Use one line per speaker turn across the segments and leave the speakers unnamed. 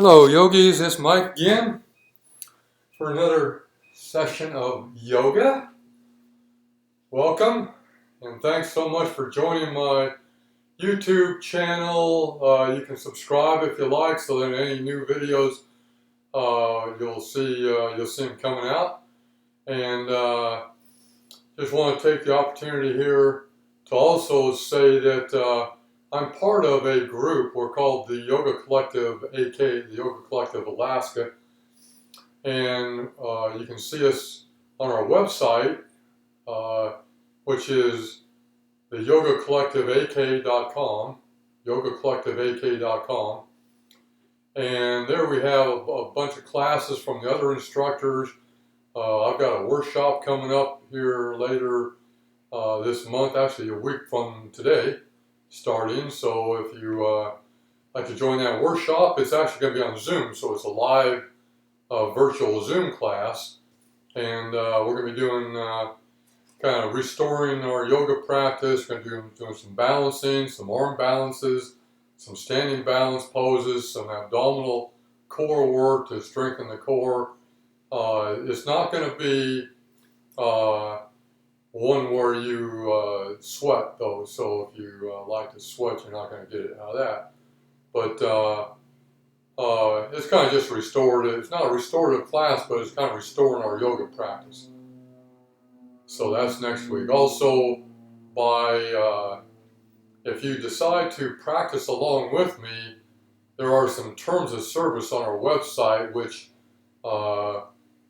Hello yogis, it's Mike again for another session of yoga. Welcome and thanks so much for joining my YouTube channel. You can subscribe if you like so that any new videos you'll see them coming out. And just want to take the opportunity here to also say that I'm part of a group. We're called the Yoga Collective AK, the Yoga Collective Alaska. And you can see us on our website, which is the yogacollectiveak.com, yogacollectiveak.com. And there we have a bunch of classes from the other instructors. I've got a workshop coming up here later this month, actually a week from today, starting. So if you like to join that workshop, it's actually going to be on Zoom, so it's a live virtual Zoom class, and we're going to be doing kind of restoring our yoga practice. We're going to be doing some balancing, some arm balances, some standing balance poses, some abdominal core work to strengthen the core. It's not going to be one where you sweat though, so if you like to sweat, you're not going to get it out of that. But it's kind of just restorative. It's not a restorative class, but it's kind of restoring our yoga practice. So that's next week. Also, if you decide to practice along with me, there are some terms of service on our website, which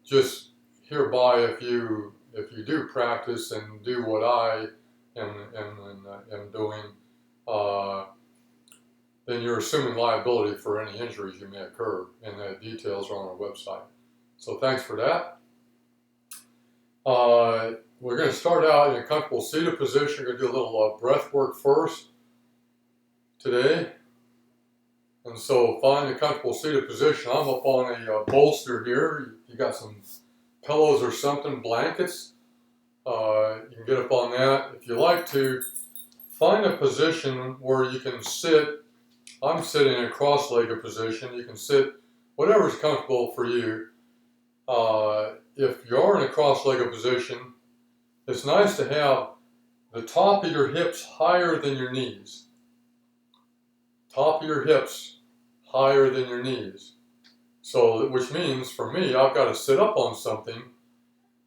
just hereby, if you do practice and do what I am doing, then you're assuming liability for any injuries you may occur, and the details are on our website. So thanks for that. We're going to start out in a comfortable seated position. We're going to do a little breath work first today. And so find a comfortable seated position. I'm up on a bolster here. You got some pillows or something, blankets. You can get up on that. If you like to, find a position where you can sit. I'm sitting in a cross-legged position. You can sit whatever's comfortable for you. If you're in a cross-legged position, it's nice to have the top of your hips higher than your knees. Top of your hips higher than your knees. So, which means for me, I've got to sit up on something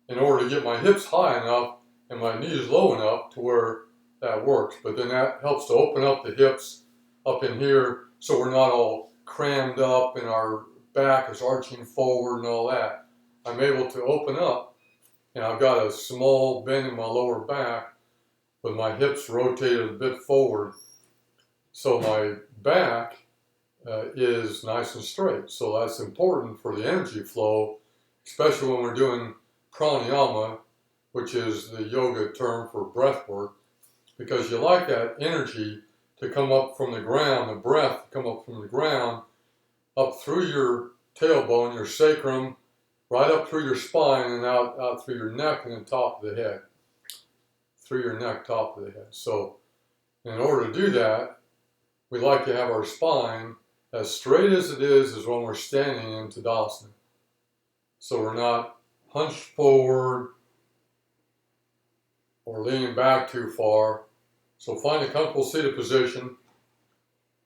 in order to get my hips high enough and my knees low enough to where that works. But then that helps to open up the hips up in here, so we're not all crammed up and our back is arching forward and all that. I'm able to open up, and I've got a small bend in my lower back with my hips rotated a bit forward, so my back is nice and straight. So that's important for the energy flow, especially when we're doing pranayama, which is the yoga term for breath work, because you like that energy to come up from the ground, the breath to come up from the ground, up through your tailbone, your sacrum, right up through your spine and out through your neck and then top of the head. Through your neck, top of the head. So in order to do that, we like to have our spine as straight as it is when we're standing in Tadasana. So we're not hunched forward or leaning back too far. So find a comfortable seated position.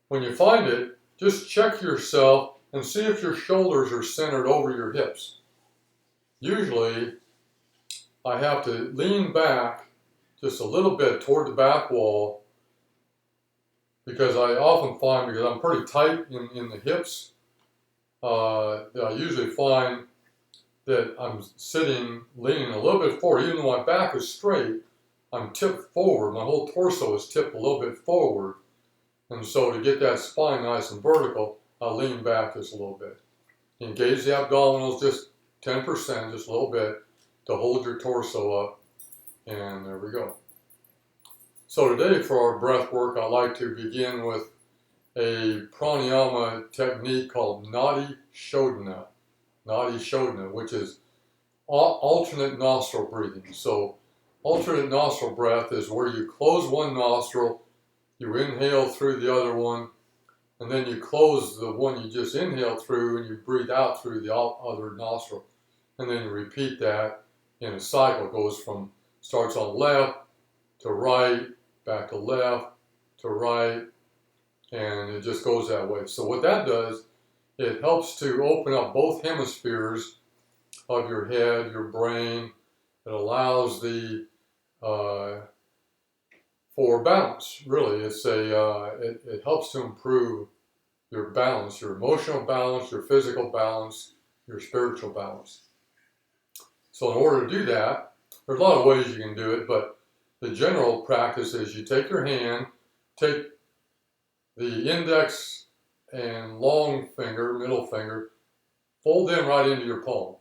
When you find it, just check yourself and see if your shoulders are centered over your hips. Usually, I have to lean back just a little bit toward the back wall, because I often find, because I'm pretty tight in the hips, that I usually find that I'm leaning a little bit forward. Even though my back is straight, I'm tipped forward. My whole torso is tipped a little bit forward. And so to get that spine nice and vertical, I lean back just a little bit. Engage the abdominals just 10%, just a little bit, to hold your torso up. And there we go. So today for our breath work, I like to begin with a pranayama technique called Nadi Shodhana. Nadi Shodhana, which is alternate nostril breathing. So alternate nostril breath is where you close one nostril, you inhale through the other one, and then you close the one you just inhaled through and you breathe out through the other nostril. And then you repeat that in a cycle. It goes from, starts on left to right, back to left to right, and it just goes that way. So what that does, it helps to open up both hemispheres of your head, your brain. It allows the for balance. Really, it helps to improve your balance, your emotional balance, your physical balance, your spiritual balance. So in order to do that, there's a lot of ways you can do it, but the general practice is you take your hand, take the index and long finger, middle finger, fold them right into your palm.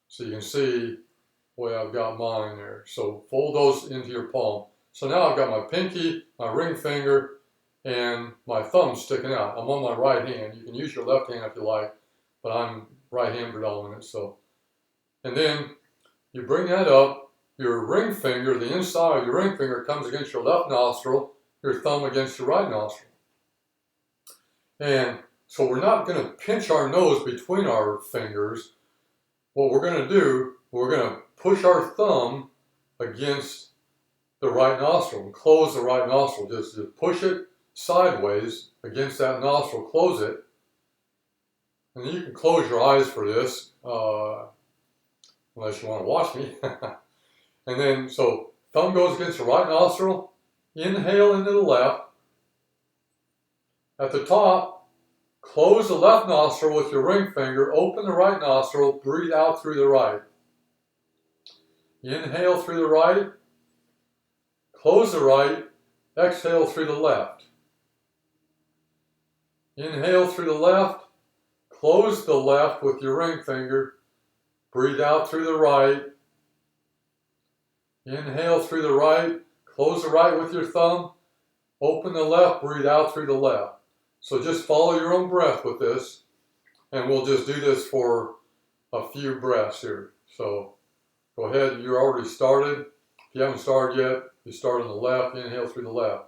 So you can see the way I've got mine there. So fold those into your palm. So now I've got my pinky, my ring finger, and my thumb sticking out. I'm on my right hand. You can use your left hand if you like, but I'm right hand predominant. So, and then you bring that up. Your ring finger, the inside of your ring finger comes against your left nostril, your thumb against your right nostril. And so we're not going to pinch our nose between our fingers. What we're going to do, we're going to push our thumb against the right nostril and close the right nostril. Just push it sideways against that nostril, close it. And you can close your eyes for this, unless you want to watch me. And then, so thumb goes against the right nostril, inhale into the left. At the top, close the left nostril with your ring finger, open the right nostril, breathe out through the right. Inhale through the right, close the right, exhale through the left. Inhale through the left, close the left with your ring finger, breathe out through the right. Inhale through the right, close the right with your thumb, open the left, breathe out through the left. So just follow your own breath with this, and we'll just do this for a few breaths here. So go ahead, you're already started. If you haven't started yet, you start on the left, inhale through the left.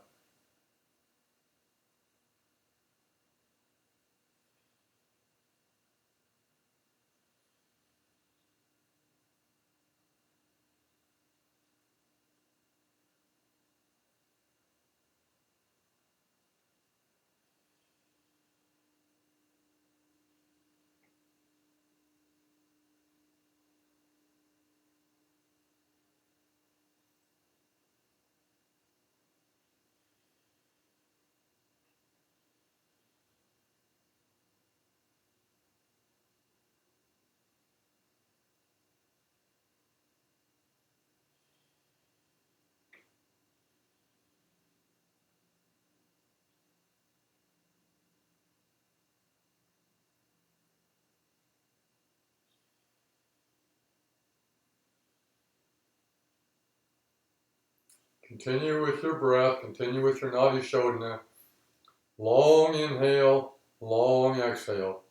Continue with your breath, continue with your Nadi Shodhana. Long inhale, long exhale.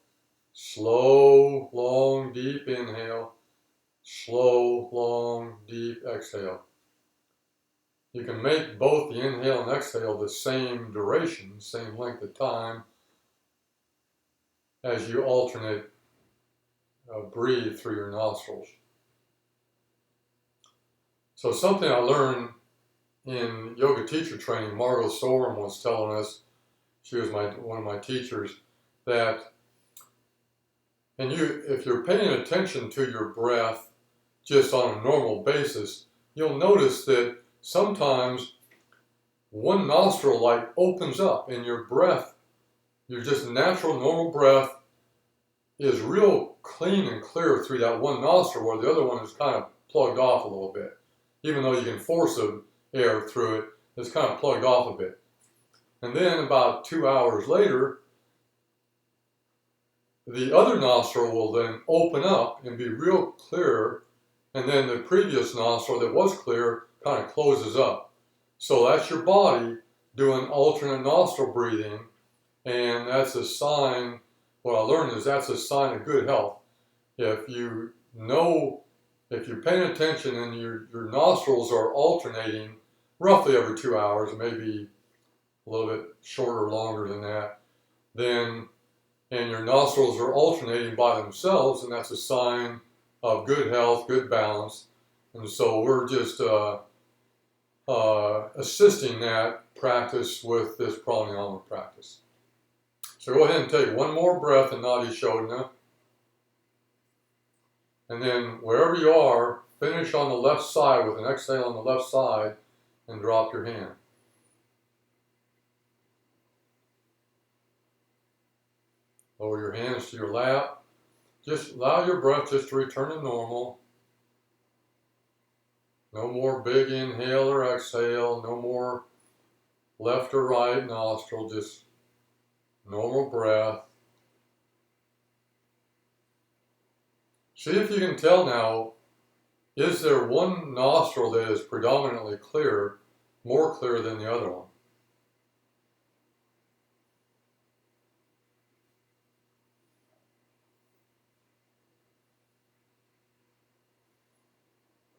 Slow, long, deep inhale. Slow, long, deep exhale. You can make both the inhale and exhale the same duration, same length of time, as you alternate breathe through your nostrils. So something I learned in yoga teacher training, Margot Sorum was telling us, she was one of my teachers, that if you're paying attention to your breath just on a normal basis, you'll notice that sometimes one nostril like opens up and your breath, your just natural normal breath is real clean and clear through that one nostril, where the other one is kind of plugged off a little bit. Even though you can force the air through it, it's kind of plugged off a bit. And then about 2 hours later, the other nostril will then open up and be real clear, and then the previous nostril that was clear kind of closes up. So that's your body doing alternate nostril breathing, and that's a sign, what I learned is that's a sign of good health. If you're paying attention and your nostrils are alternating roughly every 2 hours, maybe a little bit shorter or longer than that, then, and your nostrils are alternating by themselves, and that's a sign of good health, good balance. And so we're just assisting that practice with this pranayama practice. So go ahead and take one more breath in Nadi Shodhana. And then wherever you are, finish on the left side with an exhale on the left side and drop your hand. Lower your hands to your lap. Just allow your breath just to return to normal. No more big inhale or exhale. No more left or right nostril. Just normal breath. See if you can tell now, is there one nostril that is predominantly clear, more clear than the other one?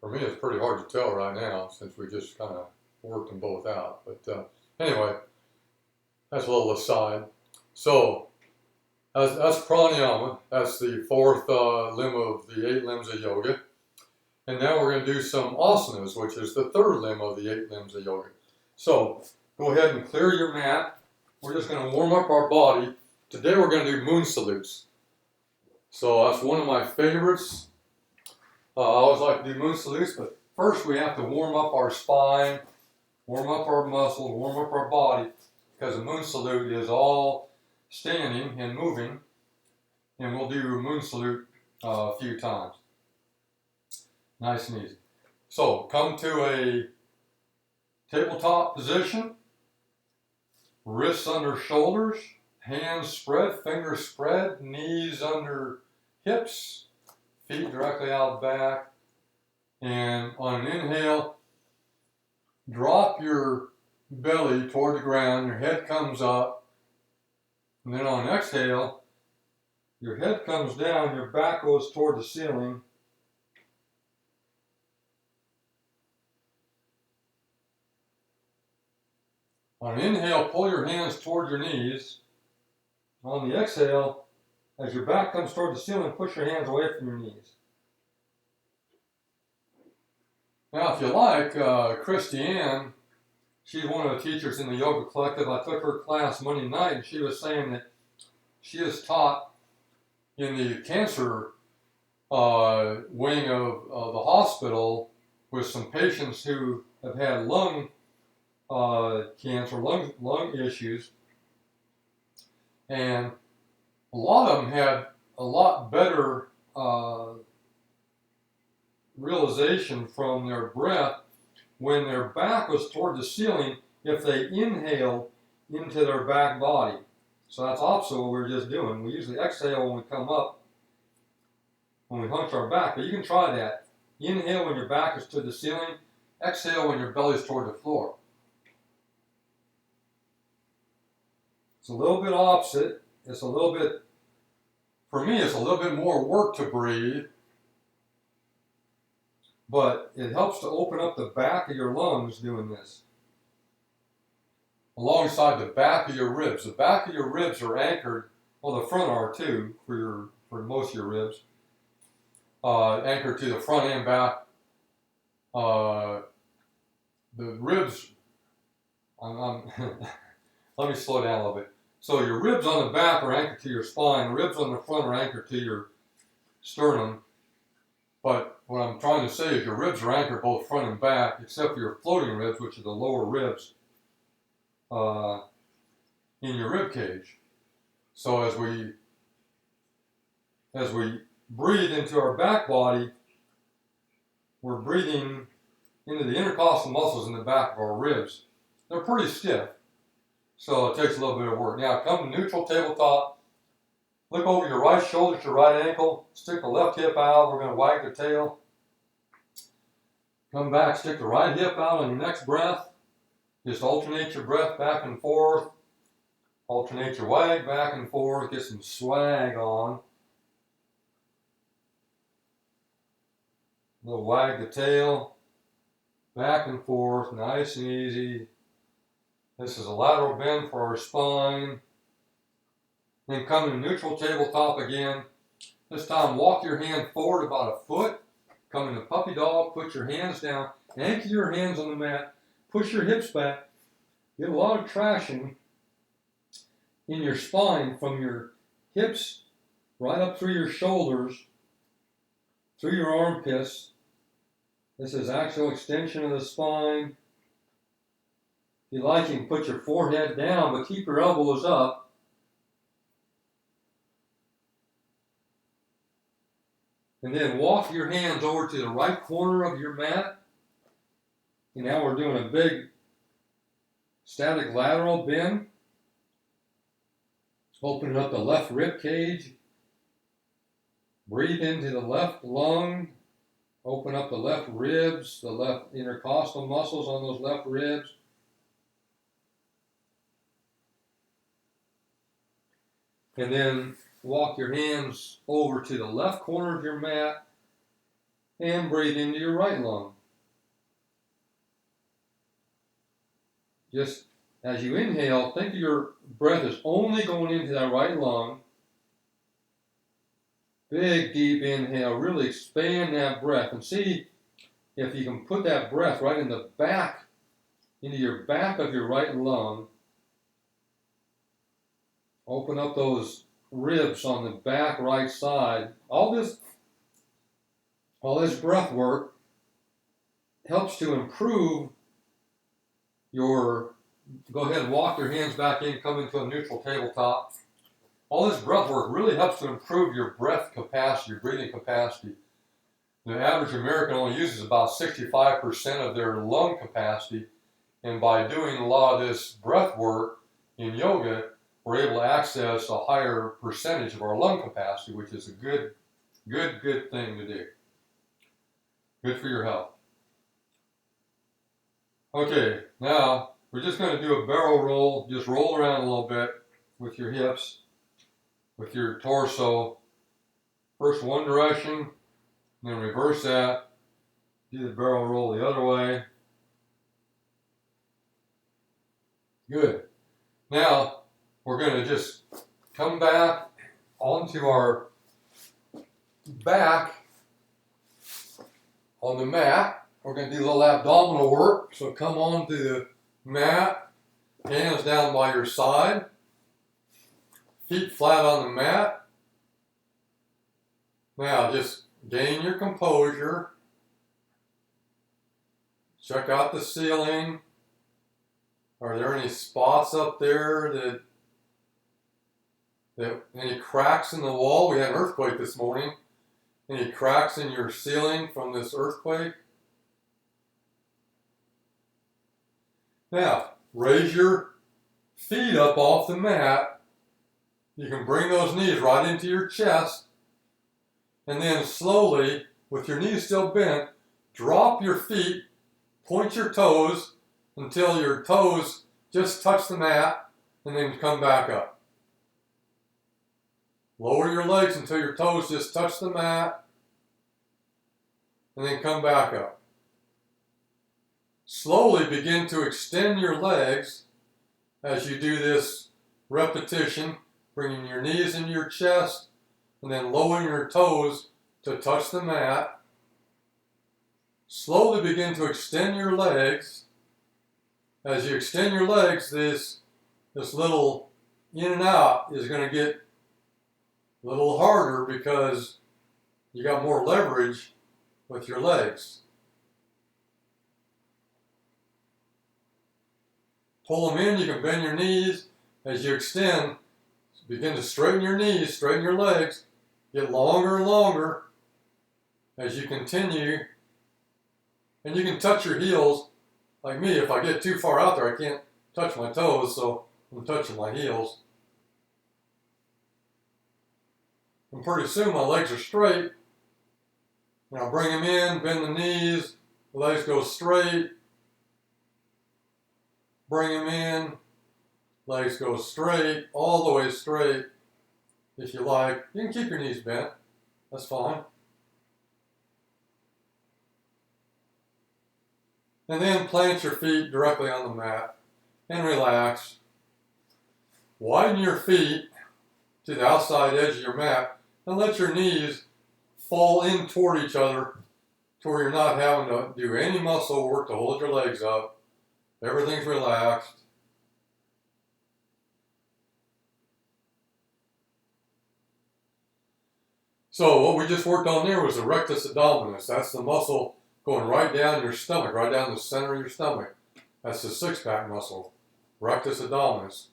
For me, it's pretty hard to tell right now since we just kind of worked them both out. But anyway, that's a little aside. So that's pranayama. That's the fourth limb of the 8 limbs of yoga. And now we're going to do some asanas, which is the third limb of the 8 limbs of yoga. So go ahead and clear your mat. We're just going to warm up our body. Today we're going to do moon salutes. So that's one of my favorites. I always like to do moon salutes, but first we have to warm up our spine, warm up our muscles, warm up our body, because a moon salute is all standing and moving, and we'll do a moon salute a few times. Nice and easy. So come to a tabletop position, wrists under shoulders, hands spread, fingers spread, knees under hips, feet directly out back, and on an inhale, drop your belly toward the ground, your head comes up, and then on an exhale, your head comes down, your back goes toward the ceiling. On an inhale, pull your hands toward your knees. On the exhale, as your back comes toward the ceiling, push your hands away from your knees. Now, if you like, Christiane, she's one of the teachers in the Yoga Collective. I took her class Monday night, and she was saying that she is taught in the cancer wing of the hospital with some patients who have had lung cancer, lung issues, and a lot of them had a lot better realization from their breath when their back was toward the ceiling if they inhaled into their back body. So that's opposite what we were just doing. We usually exhale when we come up, when we hunch our back, but you can try that. Inhale when your back is to the ceiling, exhale when your belly is toward the floor. It's a little bit opposite. It's a little bit, for me, it's a little bit more work to breathe, but it helps to open up the back of your lungs doing this. Alongside the back of your ribs. The back of your ribs are anchored, well, the front are too, for most of your ribs, anchored to the front and back. The ribs, let me slow down a little bit. So your ribs on the back are anchored to your spine. The ribs on the front are anchored to your sternum. But what I'm trying to say is your ribs are anchored both front and back, except for your floating ribs, which are the lower ribs in your rib cage. So as we breathe into our back body, we're breathing into the intercostal muscles in the back of our ribs. They're pretty stiff, so it takes a little bit of work. Now come to neutral tabletop. Look over your right shoulder to your right ankle. Stick the left hip out. We're going to wag the tail. Come back, stick the right hip out on your next breath. Just alternate your breath back and forth. Alternate your wag back and forth. Get some swag on. A little wag the tail. Back and forth, nice and easy. This is a lateral bend for our spine. Then come to neutral tabletop again. This time walk your hand forward about a foot. Come into puppy dog, put your hands down, anchor your hands on the mat, push your hips back. Get a lot of traction in your spine from your hips right up through your shoulders, through your armpits. This is actual extension of the spine. If you like, you can put your forehead down, but keep your elbows up. And then walk your hands over to the right corner of your mat. And now we're doing a big static lateral bend. Opening up the left rib cage. Breathe into the left lung. Open up the left ribs, the left intercostal muscles on those left ribs. And then walk your hands over to the left corner of your mat and breathe into your right lung. Just as you inhale, think of your breath is only going into that right lung. Big, deep inhale. Really expand that breath and see if you can put that breath right in the back, into your back of your right lung. Open up those ribs on the back right side. All this breath work helps to improve your, go ahead and walk your hands back in, come into a neutral tabletop. All this breath work really helps to improve your breath capacity, your breathing capacity. The average American only uses about 65% of their lung capacity, and by doing a lot of this breath work in yoga, we're able to access a higher percentage of our lung capacity, which is a good thing to do. Good for your health. Okay, now we're just going to do a barrel roll. Just roll around a little bit with your hips, with your torso. First one direction, then reverse that. Do the barrel roll the other way. Good. Now, we're going to just come back onto our back on the mat. We're going to do a little abdominal work. So come onto the mat, hands down by your side, feet flat on the mat. Now just gain your composure. Check out the ceiling. Are there any spots up there that any cracks in the wall? We had an earthquake this morning. Any cracks in your ceiling from this earthquake? Now, raise your feet up off the mat. You can bring those knees right into your chest. And then slowly, with your knees still bent, drop your feet, point your toes until your toes just touch the mat, and then come back up. Lower your legs until your toes just touch the mat, and then come back up. Slowly begin to extend your legs as you do this repetition, bringing your knees into your chest, and then lowering your toes to touch the mat. Slowly begin to extend your legs. As you extend your legs, this little in and out is going to get a little harder because you got more leverage with your legs. Pull them in, you can bend your knees. As you extend, begin to straighten your knees, straighten your legs, get longer and longer as you continue. And you can touch your heels. Like me, if I get too far out there, I can't touch my toes, so I'm touching my heels. And pretty soon my legs are straight. And I'll bring them in, bend the knees, the legs go straight. Bring them in, legs go straight, all the way straight. If you like, you can keep your knees bent, that's fine. And then plant your feet directly on the mat and relax. Widen your feet to the outside edge of your mat, and let your knees fall in toward each other to where you're not having to do any muscle work to hold your legs up. Everything's relaxed. So what we just worked on there was the rectus abdominis. That's the muscle going right down your stomach, right down the center of your stomach. That's the six-pack muscle, rectus abdominis.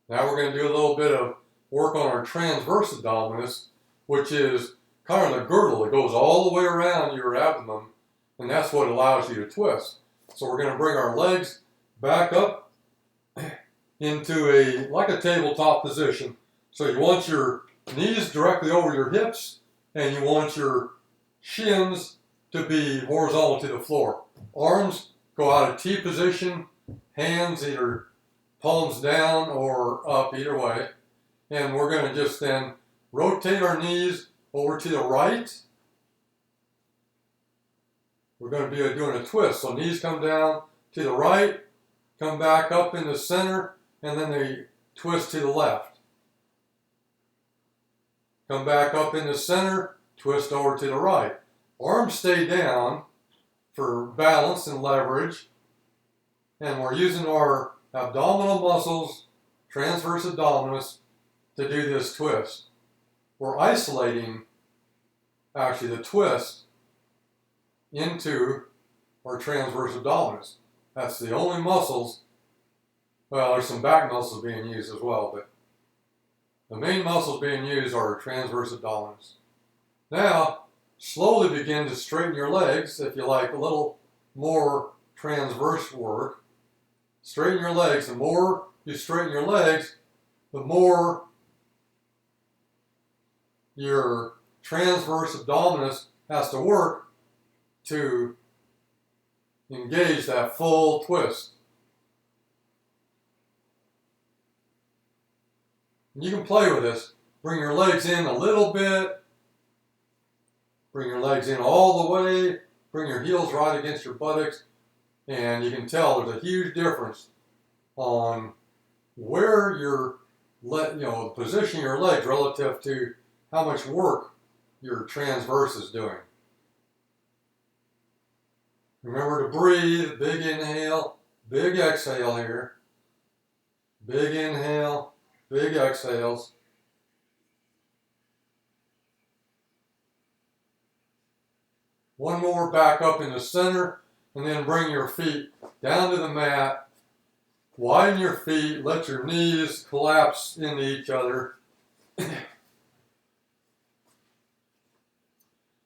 Now we're going to do a little bit of work on our transverse abdominis, which is kind of the girdle that goes all the way around your abdomen, and that's what allows you to twist. So we're going to bring our legs back up into like a tabletop position. So you want your knees directly over your hips, and you want your shins to be horizontal to the floor. Arms go out of T position, hands either palms down or up, either way. And we're going to just then rotate our knees over to the right. We're going to be doing a twist. So knees come down to the right, come back up in the center, and then they twist to the left. Come back up in the center, twist over to the right. Arms stay down for balance and leverage. And we're using our abdominal muscles, transverse abdominis, to do this twist. We're isolating, actually, the twist into our transverse abdominis. That's the only muscles. Well, there's some back muscles being used as well, but the main muscles being used are transverse abdominis. Now, slowly begin to straighten your legs if you like a little more transverse work. Straighten your legs. The more you straighten your legs, the more your transverse abdominis has to work to engage that full twist. You can play with this. Bring your legs in a little bit. Bring your legs in all the way. Bring your heels right against your buttocks. And you can tell there's a huge difference on where your, the position of your legs relative to how much work your transverse is doing. Remember to breathe. Big inhale, big exhale here. Big inhale. Big exhales. One more back up in the center, and then bring your feet down to the mat. Widen your feet, let your knees collapse into each other.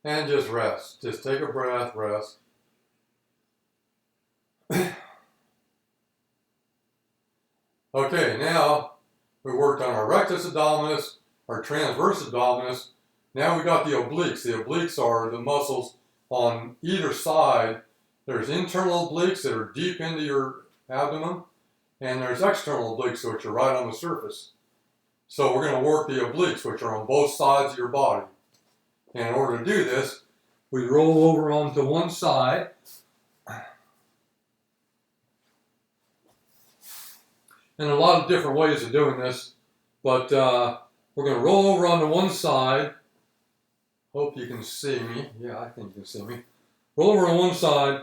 And just rest. Just take a breath, rest. Okay, now we worked on our rectus abdominis, our transverse abdominis. Now we got the obliques. The obliques are the muscles on either side. There's internal obliques that are deep into your abdomen, and there's external obliques which are right on the surface. So we're going to work the obliques, which are on both sides of your body. And in order to do this, we roll over onto one side. And a lot of different ways of doing this, but we're going to roll over onto one side. Hope you can see me. Yeah, I think you can see me. Roll over on one side,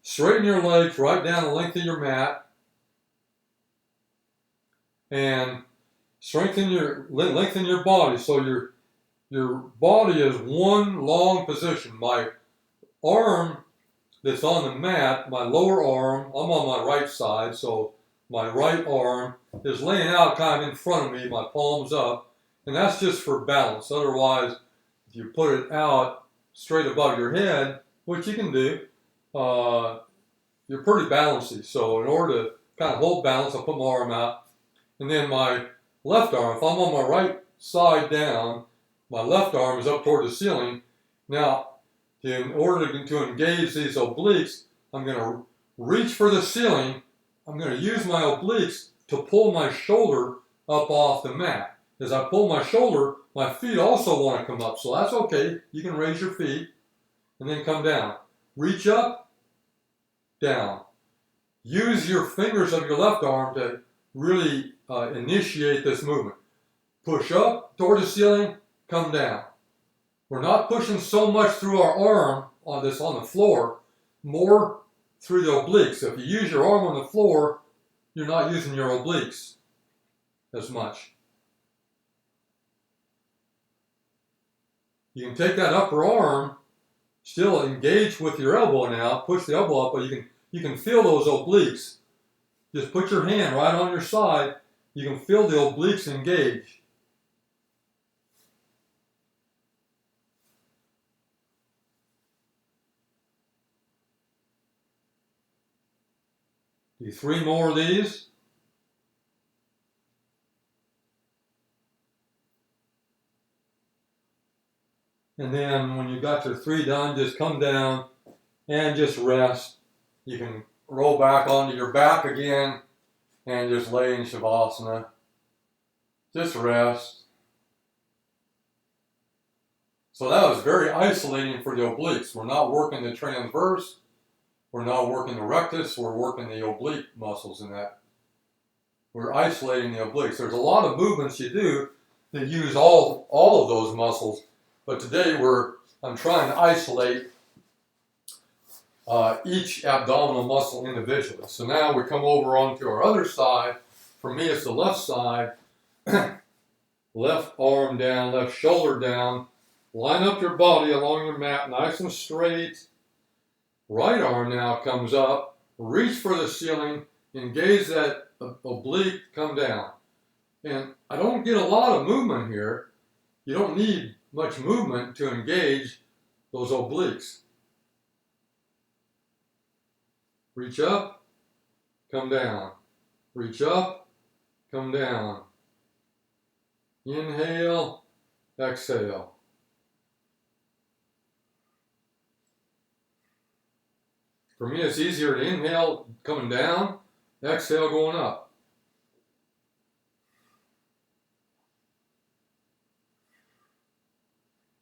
straighten your legs right down the length of your mat, and lengthen your body so your body is one long position. My arm that's on the mat, my lower arm, I'm on my right side, so my right arm is laying out kind of in front of me, my palms up, and that's just for balance. Otherwise, if you put it out straight above your head, which you can do, you're pretty balancy. So in order to kind of hold balance, I'll put my arm out, and then my left arm, if I'm on my right side down, my left arm is up toward the ceiling. Now, in order to engage these obliques, I'm going to reach for the ceiling. I'm going to use my obliques to pull my shoulder up off the mat. As I pull my shoulder, my feet also want to come up. So that's okay. You can raise your feet and then come down. Reach up, down. Use your fingers of your left arm to really initiate this movement. push up toward the ceiling, come down. We're not pushing so much through our arm on the floor, more through the obliques. If you use your arm on the floor, you're not using your obliques as much. You can take that upper arm, still engage with your elbow now, push the elbow up, but you can feel those obliques. Just put your hand right on your side, you can feel the obliques engage. Do 3 more of these. And then when you got your 3 done, just come down and just rest. You can roll back onto your back again and just lay in Shavasana. Just rest. So that was very isolating for the obliques. We're not working the transverse. We're not working the rectus. We're working the oblique muscles in that. We're isolating the obliques. There's a lot of movements you do that use all of those muscles. But today I'm trying to isolate each abdominal muscle individually. So now we come over onto our other side. For me, it's the left side. Left arm down, left shoulder down. Line up your body along your mat, nice and straight. Right arm now comes up. Reach for the ceiling. Engage that oblique, come down. And I don't get a lot of movement here. You don't need much movement to engage those obliques. Reach up, come down. Reach up, come down. Inhale, exhale. For me, it's easier to inhale coming down, exhale going up.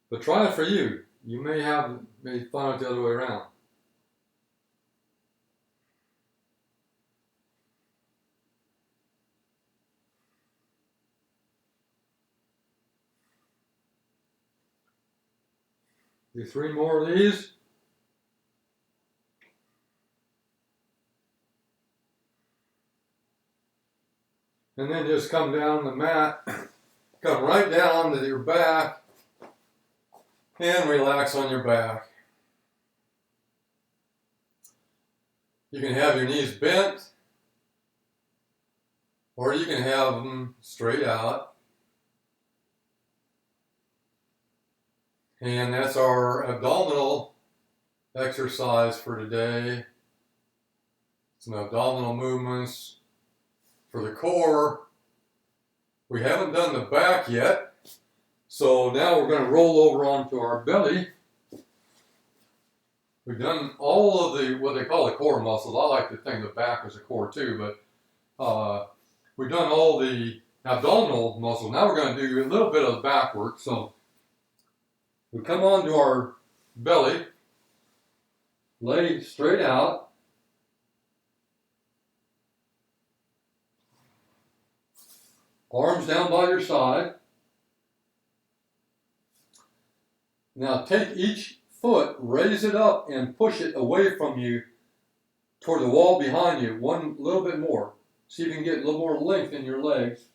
But try it for you. You may find it the other way around. Do 3 more of these. And then just come down the mat, come right down to your back, and relax on your back. You can have your knees bent, or you can have them straight out. And that's our abdominal exercise for today. Some abdominal movements for the core. We haven't done the back yet, so now we're going to roll over onto our belly. We've done all of the, what they call the core muscles. I like to think the back is a core too, but we've done all the abdominal muscles. Now we're going to do a little bit of the back work. So we come onto our belly, lay straight out. Arms down by your side. Now take each foot, raise it up and push it away from you toward the wall behind you. One little bit more. See if you can get a little more length in your legs.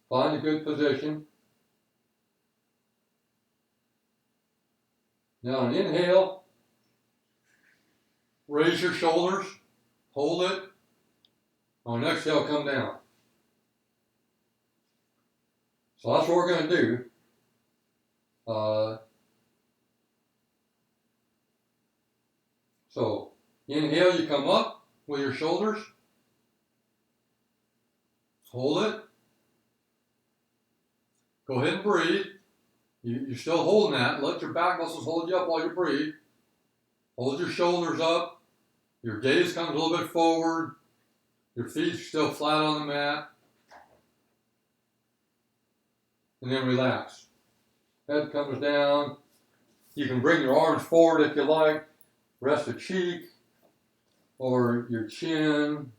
Find a good position. Now an inhale. Raise your shoulders. Hold it. On an exhale, come down. So that's what we're going to do. So inhale, you come up with your shoulders. Hold it. Go ahead and breathe. You're still holding that. Let your back muscles hold you up while you breathe. Hold your shoulders up. Your gaze comes a little bit forward. Your feet are still flat on the mat. And then relax. Head comes down. You can bring your arms forward if you like. Rest a cheek or your chin.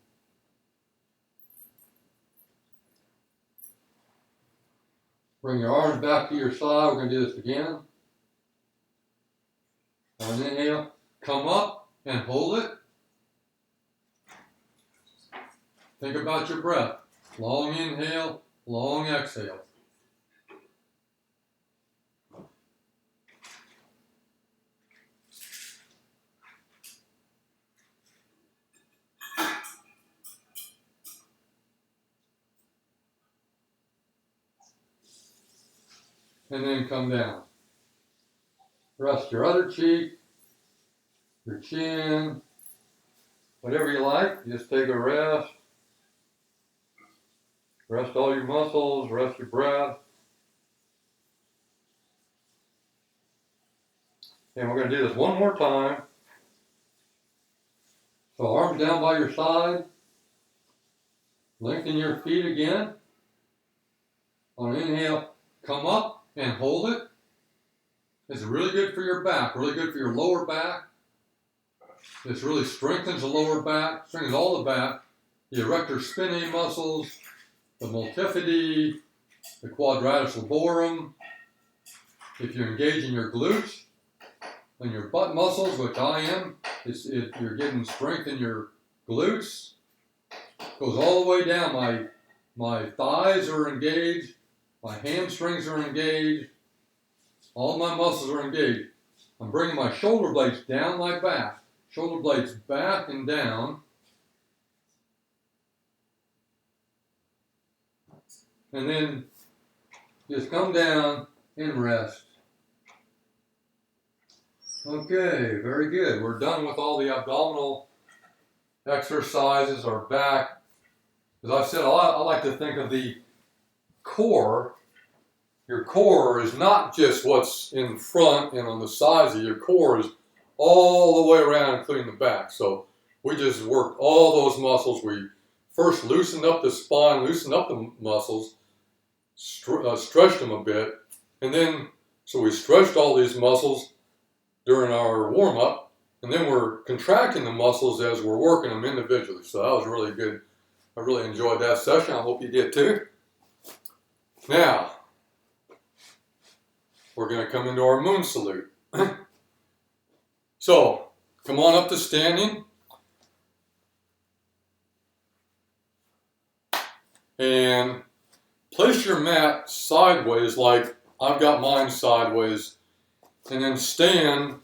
Bring your arms back to your side. We're going to do this again. On inhale, come up and hold it. Think about your breath. Long inhale, long exhale. And then come down. Rest your other cheek, your chin, whatever you like. Just take a rest. Rest all your muscles, rest your breath. And we're going to do this one more time. So arms down by your side. Lengthen your feet again. On inhale, come up and hold it. It's really good for your back, really good for your lower back. This really strengthens the lower back, strengthens all the back. The erector spinae muscles, the multifidi, the quadratus laborum. If you're engaging your glutes and your butt muscles, which I am, you're getting strength in your glutes. Goes all the way down. My thighs are engaged. My hamstrings are engaged. All my muscles are engaged. I'm bringing my shoulder blades down like back. Shoulder blades back and down. And then just come down and rest. Okay, very good. We're done with all the abdominal exercises, our back. As I said, I like to think of the core. Your core is not just what's in front and on the sides of your core, is all the way around, including the back. So we just worked all those muscles. We first loosened up the spine, loosened up the muscles, stretched them a bit, and then, so we stretched all these muscles during our warm-up, and then we're contracting the muscles as we're working them individually. So that was really good. I really enjoyed that session. I hope you did too. Now, we're going to come into our moon salute. So, come on up to standing. And place your mat sideways, like I've got mine sideways. And then stand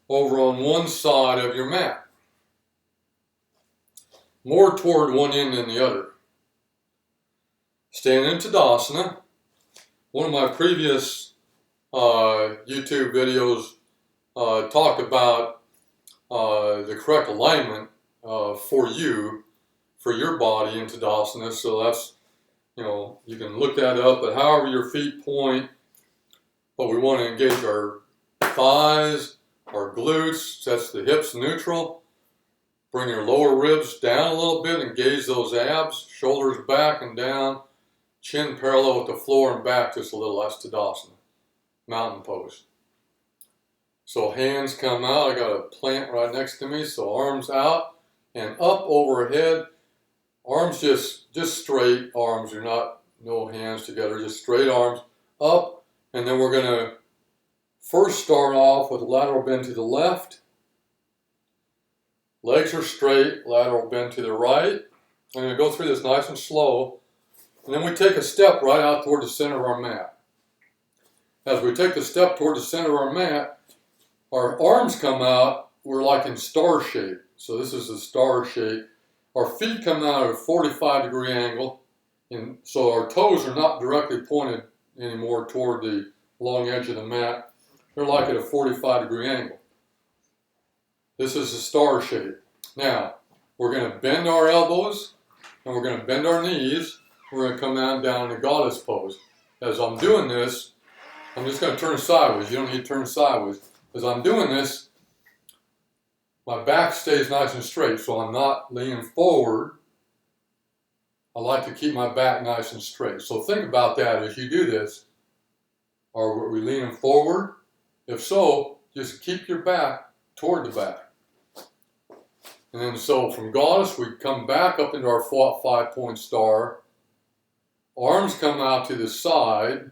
over on one side of your mat. More toward one end than the other. Stand in Tadasana. One of my previous YouTube videos talked about the correct alignment for you, for your body in Tadasana. So that's, you can look that up, but however your feet point, but we want to engage our thighs, our glutes, that's the hips neutral. Bring your lower ribs down a little bit, engage those abs, shoulders back and down, chin parallel with the floor and back just a little. That's Tadasana, mountain pose. So hands come out, I got a plant right next to me, so arms out and up overhead. Arms just straight arms, you're not, no hands together, just straight arms up. And then we're going to first start off with a lateral bend to the left. Legs are straight, lateral bend to the right. I'm going to go through this nice and slow. And then we take a step right out toward the center of our mat. As we take the step toward the center of our mat, our arms come out, we're like in star shape. So this is a star shape. Our feet come out at a 45-degree angle. And so our toes are not directly pointed anymore toward the long edge of the mat. They're like at a 45-degree angle. This is a star shape. Now, we're going to bend our elbows and we're going to bend our knees. We're going to come down in the goddess pose. As I'm doing this, I'm just going to turn sideways. You don't need to turn sideways. As I'm doing this, my back stays nice and straight, so I'm not leaning forward. I like to keep my back nice and straight. So think about that as you do this. Are we leaning forward? If so, just keep your back toward the back. And then so from goddess, we come back up into our 5-point star. Arms come out to the side,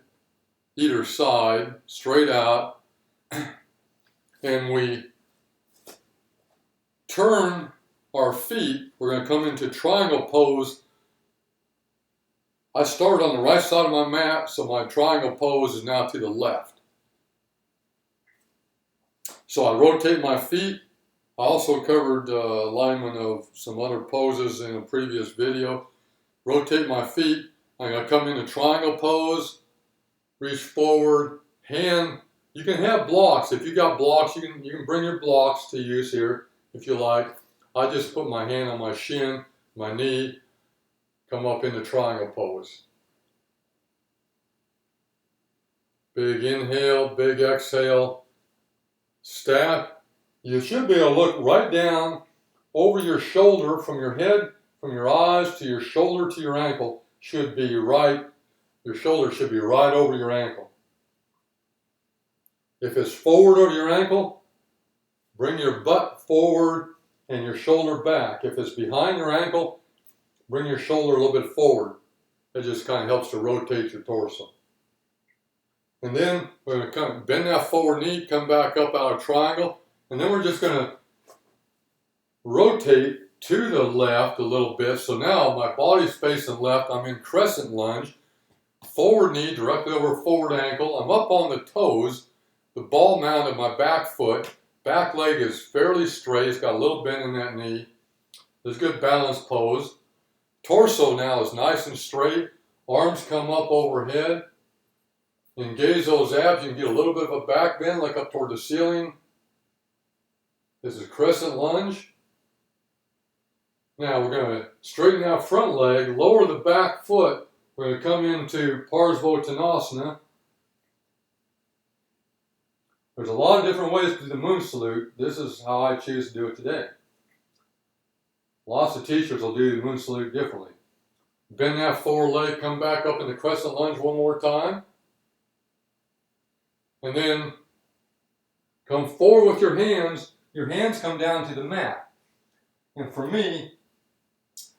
either side, straight out, and we turn our feet. We're going to come into triangle pose. I started on the right side of my mat, so my triangle pose is now to the left. So I rotate my feet. I also covered alignment of some other poses in a previous video. Rotate my feet. I'm going to come into triangle pose, reach forward, hand. You can have blocks. If you got blocks, you can bring your blocks to use here if you like. I just put my hand on my shin, my knee, come up into triangle pose. Big inhale, big exhale. Stat. You should be able to look right down over your shoulder, from your head, from your eyes to your shoulder to your ankle. Should be right. Your shoulder should be right over your ankle. If it's forward over your ankle, bring your butt forward and your shoulder back. If it's behind your ankle, bring your shoulder a little bit forward. It just kind of helps to rotate your torso. And then we're going to come bend that forward knee, come back up out of triangle, and then we're just going to rotate to the left a little bit. So now my body's facing left. I'm in crescent lunge. Forward knee directly over forward ankle. I'm up on the toes. The ball mount of my back foot. Back leg is fairly straight. It's got a little bend in that knee. There's good balance pose. Torso now is nice and straight. Arms come up overhead. Engage those abs. You can get a little bit of a back bend, like up toward the ceiling. This is crescent lunge. Now we're going to straighten that front leg, lower the back foot. We're going to come into Parsvottanasana. There's a lot of different ways to do the moon salute. This is how I choose to do it today. Lots of teachers will do the moon salute differently. Bend that forward leg, come back up into crescent lunge one more time. And then come forward with your hands. Your hands come down to the mat. And for me,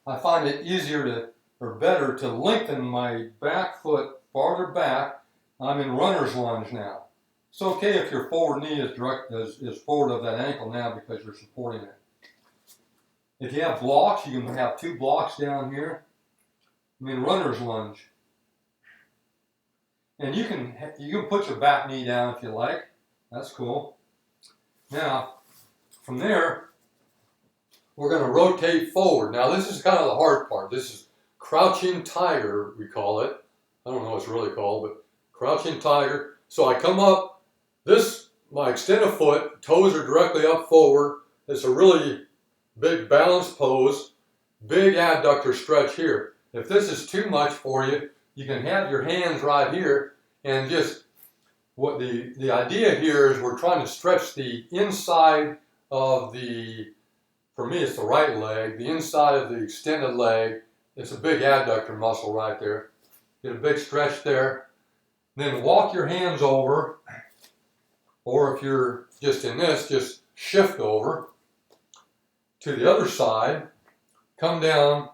I find it easier or better to lengthen my back foot farther back. I'm in runner's lunge now. It's okay if your forward knee is forward of that ankle now because you're supporting it. If you have blocks, you can have two blocks down here. I'm in runner's lunge. And you can put your back knee down if you like. That's cool. Now, from there, we're going to rotate forward. Now, this is kind of the hard part. This is crouching tiger, we call it. I don't know what it's really called, but crouching tiger. So I come up. My extended foot, toes are directly up forward. It's a really big balance pose. Big adductor stretch here. If this is too much for you, you can have your hands right here, and just what the idea here is we're trying to stretch the inside of for me it's the right leg, the inside of the extended leg. It's a big adductor muscle right there. Get a big stretch there. Then walk your hands over, or if you're just in this, just shift over to the other side, come down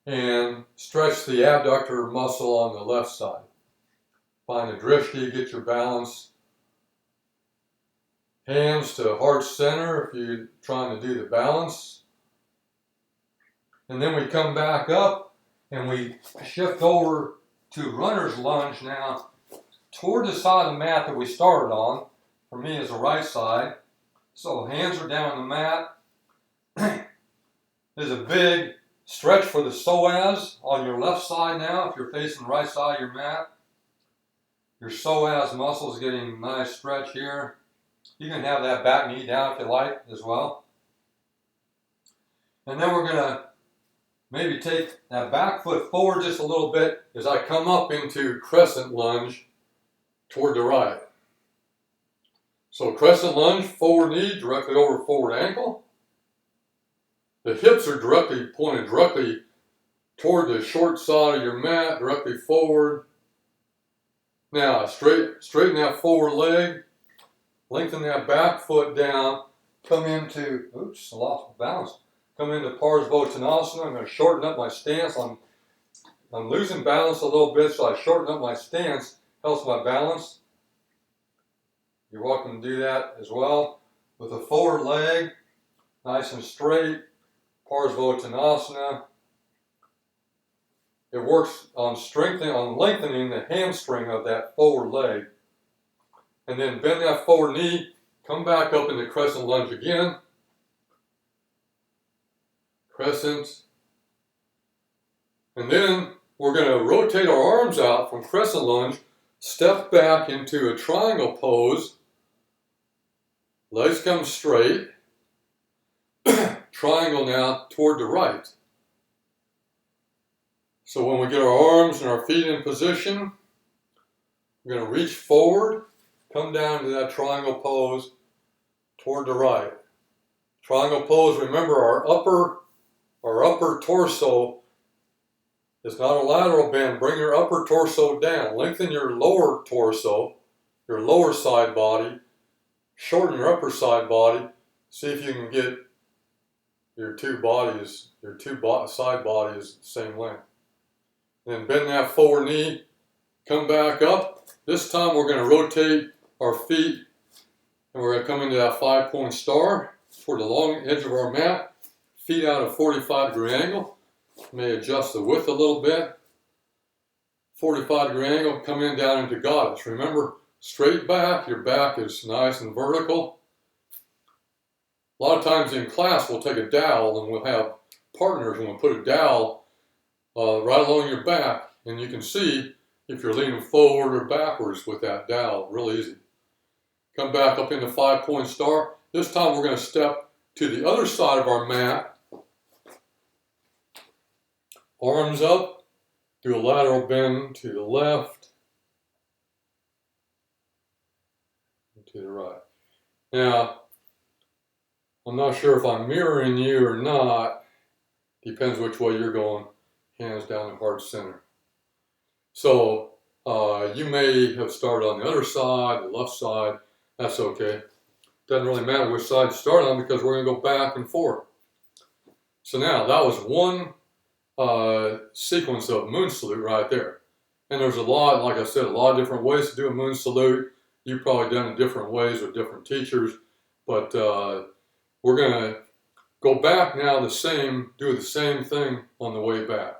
and stretch the abductor muscle on the left side. Find the drishti, get your balance. Hands to heart center if you're trying to do the balance. And then we come back up and we shift over to runner's lunge now toward the side of the mat that we started on. For me, is the right side. So hands are down on the mat. There's a big stretch for the psoas on your left side now. If you're facing the right side of your mat, your psoas muscle is getting a nice stretch here. You can have that back knee down if you like as well. And then we're going to maybe take that back foot forward just a little bit as I come up into crescent lunge toward the right. So crescent lunge, forward knee directly over forward ankle. The hips are pointed directly toward the short side of your mat, directly forward. Now straighten that forward leg, lengthen that back foot down, come into, I lost my balance. Come into Parsvottanasana. I'm going to shorten up my stance. I'm I'm losing balance a little bit, so I shorten up my stance, helps my balance. You're welcome to do that as well. With the forward leg, nice and straight, Parsvottanasana. It works on lengthening the hamstring of that forward leg. And then bend that forward knee, come back up into crescent lunge again. Crescent. And then we're going to rotate our arms out from crescent lunge, step back into a triangle pose. Legs come straight. Triangle now toward the right. So when we get our arms and our feet in position, we're going to reach forward, come down to that triangle pose toward the right. Triangle pose, remember our upper torso is not a lateral bend. Bring your upper torso down. Lengthen your lower torso, your lower side body. Shorten your upper side body. See if you can get your two side bodies the same length. Then bend that forward knee, come back up. This time we're going to rotate our feet and we're going to come into that 5-point star toward the long edge of our mat. Feet out at a 45-degree angle. May adjust the width a little bit. 45-degree angle, come in down into goddess. Remember, straight back, your back is nice and vertical. A lot of times in class we'll take a dowel and we'll have partners and we'll put a dowel right along your back, and you can see if you're leaning forward or backwards with that dowel, real easy. Come back up into 5-point star. This time we're going to step to the other side of our mat. Arms up, do a lateral bend to the left and to the right. Now, I'm not sure if I'm mirroring you or not. Depends which way you're going. Hands down in heart center. So you may have started on the other side, the left side. That's okay. Doesn't really matter which side you start on because we're going to go back and forth. So now that was one sequence of moon salute right there. And there's a lot, like I said, a lot of different ways to do a moon salute. You've probably done it different ways with different teachers. But we're going to go back now do the same thing on the way back.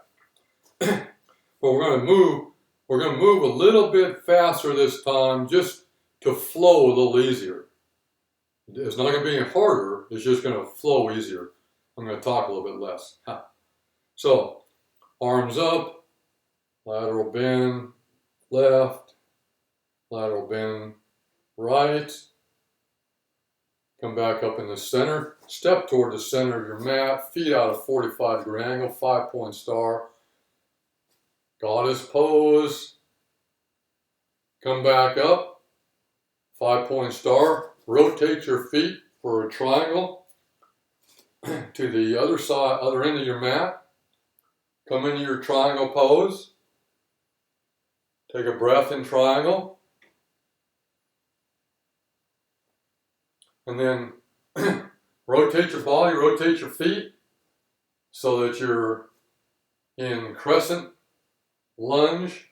But we're going to move a little bit faster this time just to flow a little easier. It's not going to be any harder, it's just going to flow easier. I'm going to talk a little bit less. So, arms up, lateral bend, left, lateral bend, right. Come back up in the center, step toward the center of your mat, feet out a 45-degree angle, 5-point star. Goddess pose. Come back up, 5-point star. Rotate your feet for a triangle to the other end of your mat. Come into your triangle pose. Take a breath in triangle. And then rotate your body, rotate your feet so that you're in crescent lunge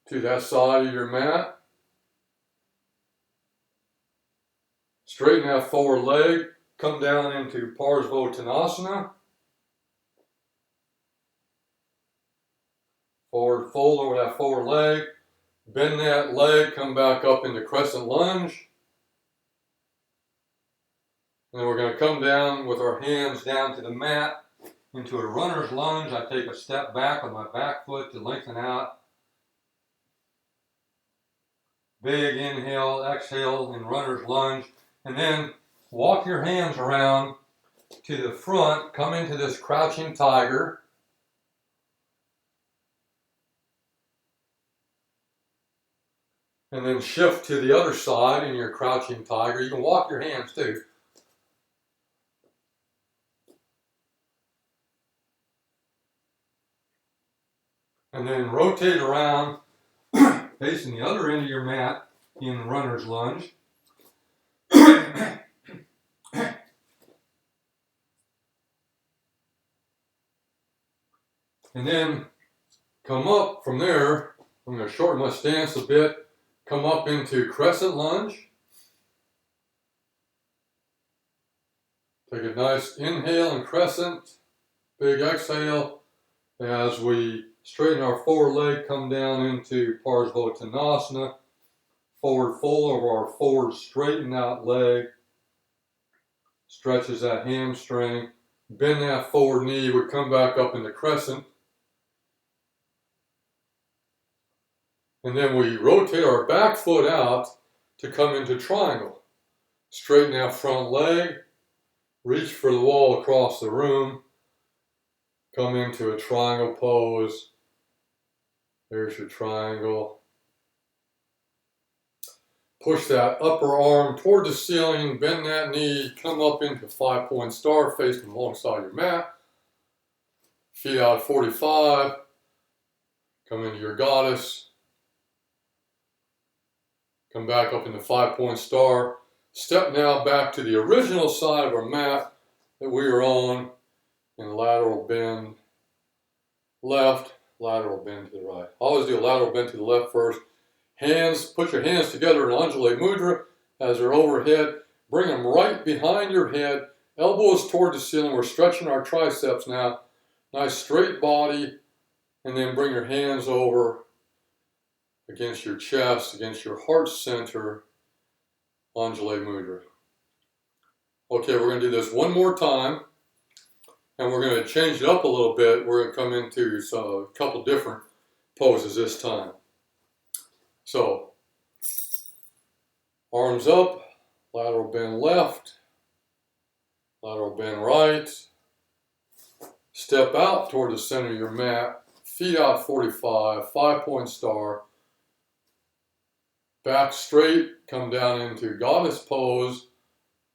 to that side of your mat. Straighten that forward leg. Come down into Parsvottanasana. Forward fold over that forward leg. Bend that leg. Come back up into crescent lunge. And then we're going to come down with our hands down to the mat into a runner's lunge. I take a step back with my back foot to lengthen out. Big inhale, exhale in runner's lunge. And then walk your hands around to the front. Come into this crouching tiger. And then shift to the other side in your crouching tiger. You can walk your hands too. And then rotate around, facing the other end of your mat in runner's lunge. And then come up from there. I'm going to shorten my stance a bit. Come up into crescent lunge. Take a nice inhale and crescent. Big exhale as we straighten our forward leg, come down into Parsvottanasana. Forward fold of our forward straighten out leg. Stretches that hamstring. Bend that forward knee. We come back up into crescent. And then we rotate our back foot out to come into triangle. Straighten that front leg. Reach for the wall across the room. Come into a triangle pose. There's your triangle. Push that upper arm toward the ceiling. Bend that knee. Come up into 5-point star facing alongside your mat. Feet out 45. Come into your goddess. Come back up into 5-point star. Step now back to the original side of our mat that we were on. And lateral bend left, lateral bend to the right. Always do a lateral bend to the left first. Hands, put your hands together in Anjali Mudra as they're overhead. Bring them right behind your head. Elbows toward the ceiling. We're stretching our triceps now. Nice straight body. And then bring your hands over against your chest, against your heart center. Anjali Mudra. Okay, we're going to do this one more time. And we're going to change it up a little bit. We're going to come into a couple different poses this time. So, arms up, lateral bend left, lateral bend right. Step out toward the center of your mat. Feet out 45, 5-point star. Back straight, come down into goddess pose.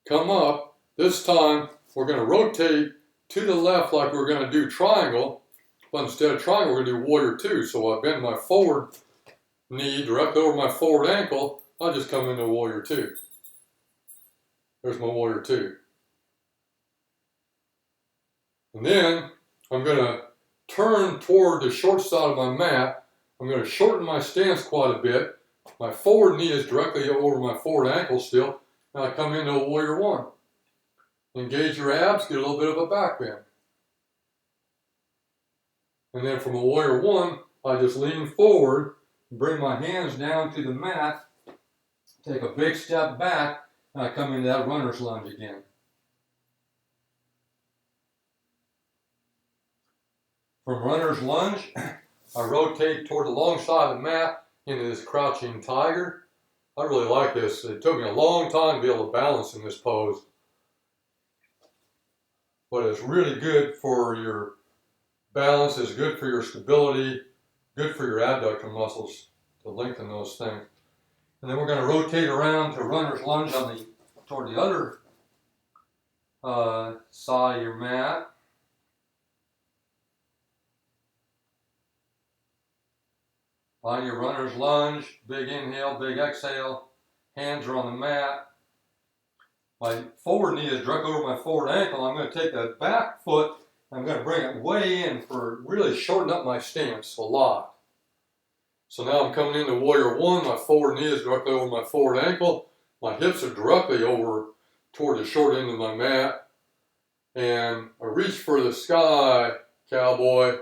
Come up. This time, we're going to rotate to the left like we're going to do triangle, but instead of triangle, we're going to do warrior two. So I bend my forward knee directly over my forward ankle. I'll just come into warrior two. There's my warrior two. And then I'm going to turn toward the short side of my mat. I'm going to shorten my stance quite a bit. My forward knee is directly over my forward ankle still. And I come into a warrior one. Engage your abs, get a little bit of a back bend. And then from a warrior one, I just lean forward, bring my hands down to the mat, take a big step back, and I come into that runner's lunge again. From runner's lunge, I rotate toward the long side of the mat into this crouching tiger. I really like this. It took me a long time to be able to balance in this pose. But it's really good for your balance, it's good for your stability, good for your abductor muscles to lengthen those things. And then we're going to rotate around to runner's lunge toward the other side of your mat. Find your runner's lunge, big inhale, big exhale, hands are on the mat. My forward knee is directly over my forward ankle. I'm going to take that back foot, I'm going to bring it way in for really shorten up my stance a lot. So now I'm coming into warrior one, my forward knee is directly over my forward ankle. My hips are directly over toward the short end of my mat. And I reach for the sky, cowboy.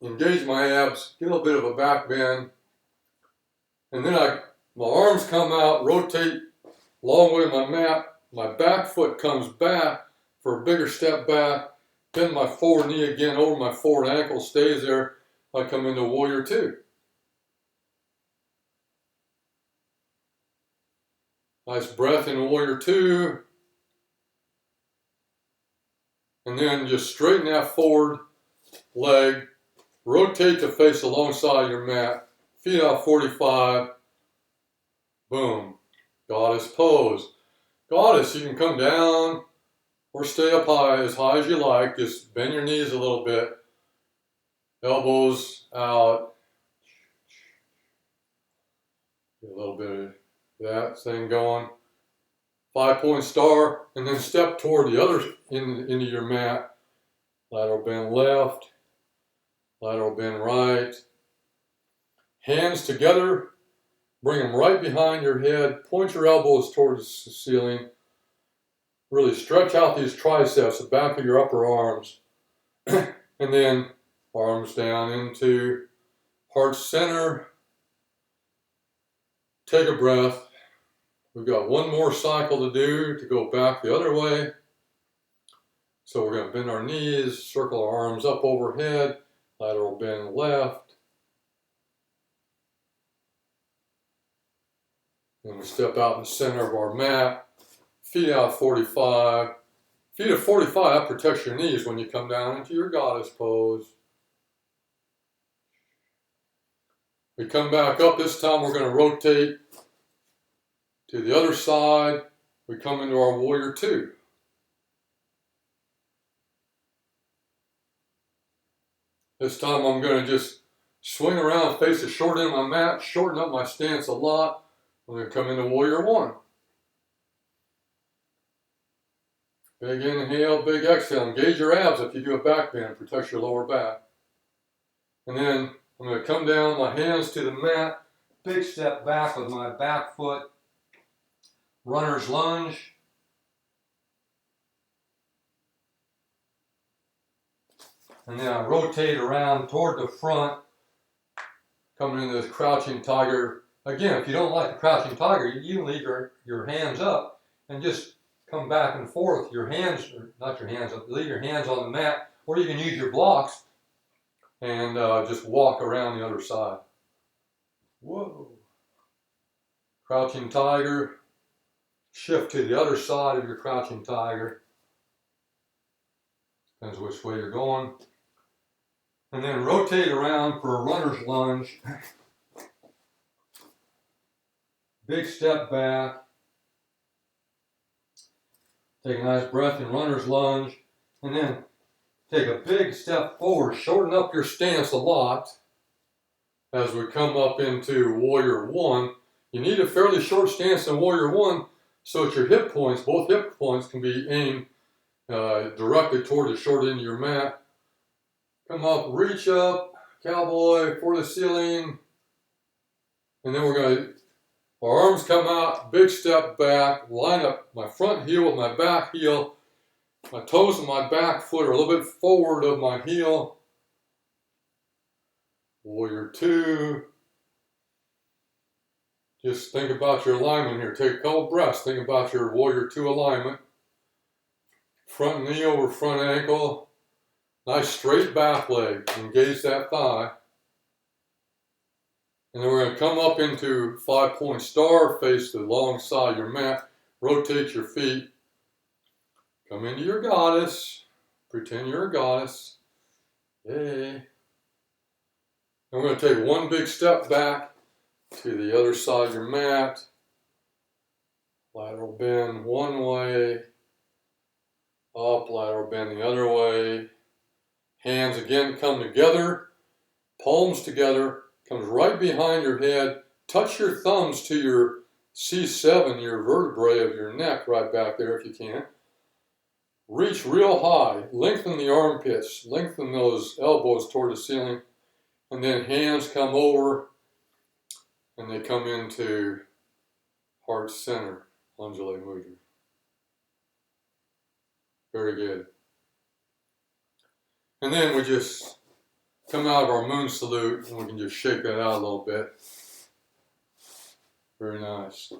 Engage my abs, get a little bit of a back bend. And then my arms come out, rotate long way my mat. My back foot comes back for a bigger step back. Bend my forward knee again over my forward ankle, stays there. I come into warrior two. Nice breath in warrior two. And then just straighten that forward leg. Rotate to face alongside your mat. Feet out 45. Boom. Goddess pose. Goddess, you can come down or stay up high as you like. Just bend your knees a little bit. Elbows out. Get a little bit of that thing going. 5-point star. And then step toward the other into your mat. Lateral bend left. lateral bend right. Hands together, bring them right behind your head, point your elbows towards the ceiling. Really stretch out these triceps, the back of your upper arms. And then arms down into heart center. Take a breath. We've got one more cycle to do to go back the other way. So we're going to bend our knees, circle our arms up overhead, lateral bend left. And we step out in the center of our mat, feet out 45. Feet at 45, that protects your knees when you come down into your goddess pose. We come back up. This time we're going to rotate to the other side. We come into our warrior two. This time I'm going to just swing around, face the short end of my mat, shorten up my stance a lot. I'm going to come into warrior one. Big inhale, big exhale. Engage your abs if you do a back bend. Protects your lower back. And then I'm going to come down, my hands to the mat. Big step back with my back foot. Runner's lunge. And then I rotate around toward the front, coming into this crouching tiger. Again, if you don't like the crouching tiger, you can leave your hands up and just come back and forth. Your hands, or not your hands up, leave your hands on the mat, or you can use your blocks and just walk around the other side. Whoa. Crouching tiger. Shift to the other side of your crouching tiger. Depends which way you're going. And then rotate around for a runner's lunge. Big step back. Take a nice breath in runner's lunge. And then take a big step forward. Shorten up your stance a lot as we come up into warrior one. You need a fairly short stance in warrior one so that your hip points, both hip points, can be aimed directed toward the short end of your mat. Come up, reach up, cowboy for the ceiling. And then we're going to, our arms come out, big step back, line up my front heel with my back heel. My toes and my back foot are a little bit forward of my heel. Warrior two. Just think about your alignment here. Take a couple breaths. Think about your warrior two alignment. Front knee over front ankle. Nice straight back leg. Engage that thigh. And then we're going to come up into 5-point star. Face the long side of your mat. Rotate your feet. Come into your goddess. Pretend you're a goddess. Hey. And we're going to take one big step back to the other side of your mat. Lateral bend one way. Up, lateral bend the other way. Hands again come together. Palms together. Comes right behind your head. Touch your thumbs to your C7, your vertebrae of your neck right back there if you can. Reach real high. Lengthen the armpits. Lengthen those elbows toward the ceiling. And then hands come over and they come into heart center. Anjali Mudra. Very good. And then we just come out of our moon salute and we can just shake that out a little bit. Very nice.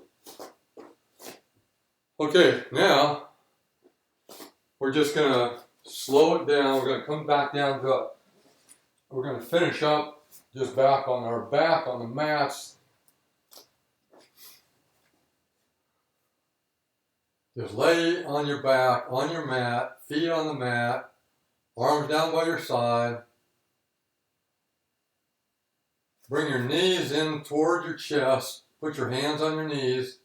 Okay, now we're just going to slow it down. We're going to come back down to it. We're going to finish up just back on our back on the mats. Just lay on your back, on your mat, feet on the mat, arms down by your side. Bring your knees in toward your chest. Put your hands on your knees.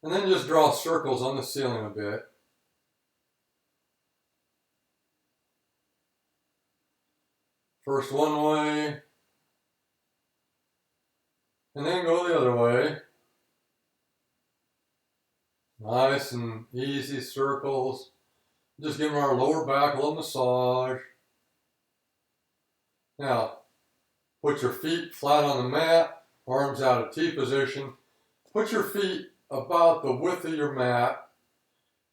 And then just draw circles on the ceiling a bit. First one way. And then go the other way. Nice and easy circles. Just giving our lower back a little massage. Now, put your feet flat on the mat, arms out of T position. Put your feet about the width of your mat,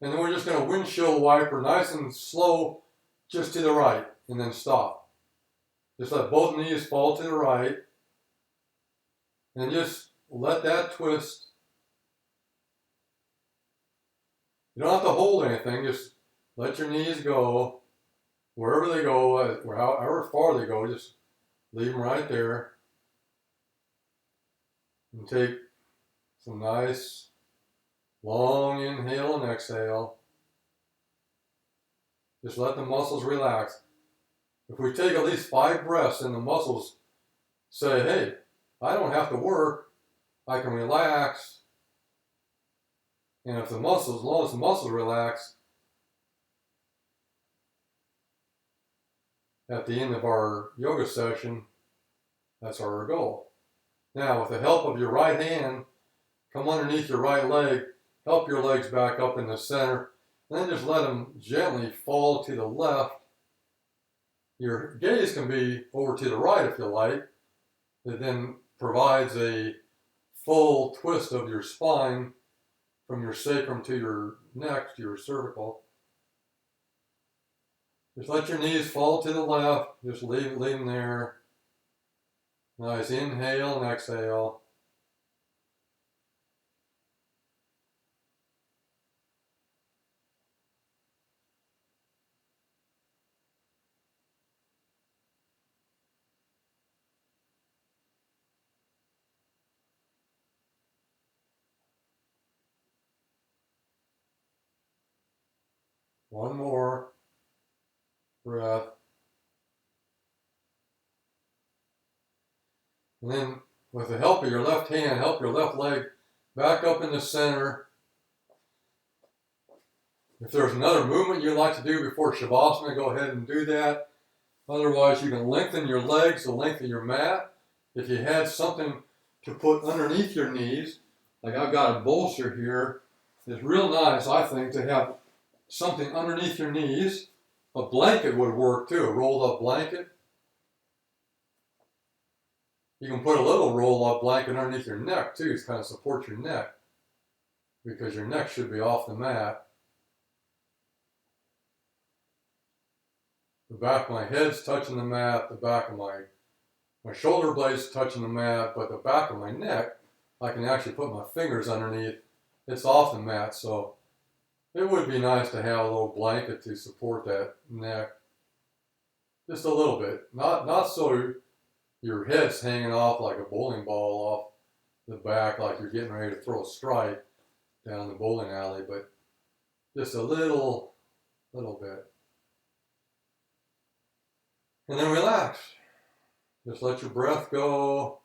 and then we're just going to windshield wiper nice and slow just to the right, and then stop. Just let both knees fall to the right, and just let that twist. You don't have to hold anything, just let your knees go. Wherever they go, however far they go, just leave them right there. And take some nice long inhale and exhale. Just let the muscles relax. If we take at least 5 breaths and the muscles say, hey, I don't have to work, I can relax. And if the muscles, as long as the muscles relax, at the end of our yoga session, that's our goal. Now, with the help of your right hand, come underneath your right leg, help your legs back up in the center, and then just let them gently fall to the left. Your gaze can be over to the right if you like. It then provides a full twist of your spine from your sacrum to your neck, to your cervical. Just let your knees fall to the left. Just leave them there. Nice inhale and exhale. One more breath. And then with the help of your left hand, help your left leg back up in the center. If there's another movement you'd like to do before Shavasana, go ahead and do that. Otherwise, you can lengthen your legs, the length of your mat. If you had something to put underneath your knees, like I've got a bolster here, it's real nice, I think, to have something underneath your knees. A blanket would work too, a rolled up blanket. You can put a little roll up blanket underneath your neck too, to kind of support your neck, because your neck should be off the mat. The back of my head's touching the mat, the back of my shoulder blades touching the mat, but the back of my neck, I can actually put my fingers underneath. It's off the mat, so it would be nice to have a little blanket to support that neck. Just a little bit. Not so your head's hanging off like a bowling ball off the back, like you're getting ready to throw a strike down the bowling alley, but just a little bit. And then relax. Just let your breath go.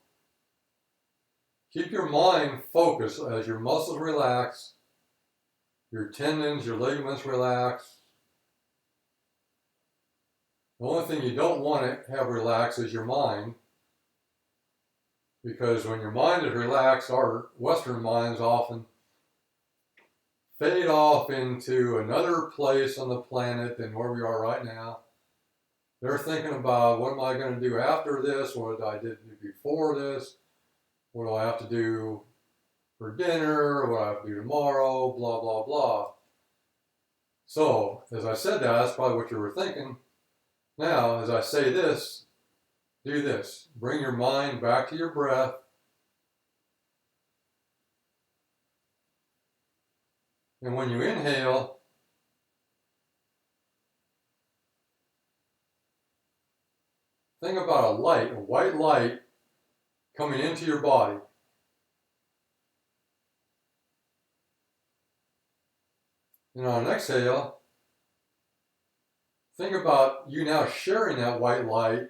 Keep your mind focused as your muscles relax, your tendons, your ligaments relax. The only thing you don't want to have relax is your mind, because when your mind is relaxed, our Western minds often fade off into another place on the planet than where we are right now. They're thinking about, what am I going to do after this? What I did before this? What do I have to do for dinner? What do I have to do tomorrow? Blah, blah, blah. So, as I said that's probably what you were thinking. Now, as I say this, do this. Bring your mind back to your breath. And when you inhale, think about a light, a white light coming into your body. And on an exhale, think about you now sharing that white light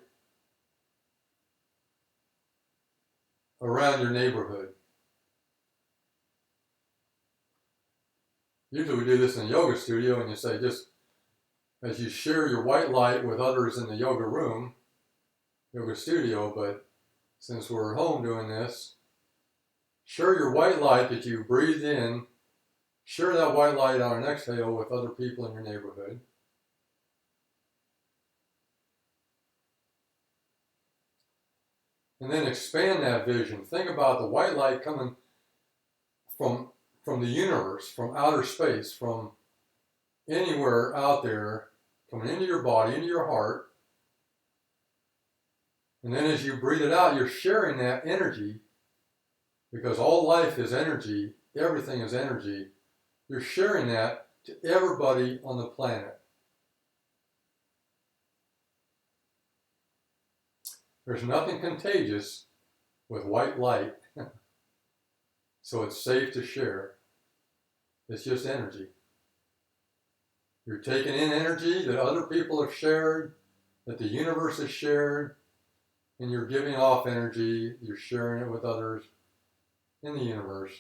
around your neighborhood. Usually we do this in a yoga studio, and you say, just as you share your white light with others in the yoga room, yoga studio, but since we're home doing this, share your white light that you breathed in, share that white light on an exhale with other people in your neighborhood. And then expand that vision. Think about the white light coming from the universe, from outer space, from anywhere out there, coming into your body, into your heart. And then as you breathe it out, you're sharing that energy, because all life is energy, everything is energy. You're sharing that to everybody on the planet. There's nothing contagious with white light, so it's safe to share. It's just energy. You're taking in energy that other people have shared, that the universe has shared, and you're giving off energy, you're sharing it with others in the universe.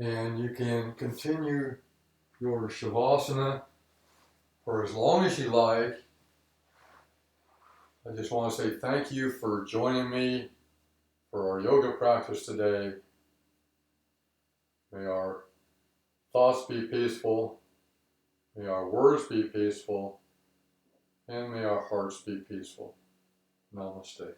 And you can continue your Shavasana for as long as you like. I just want to say thank you for joining me for our yoga practice today. May our thoughts be peaceful, may our words be peaceful, and may our hearts be peaceful. Namaste.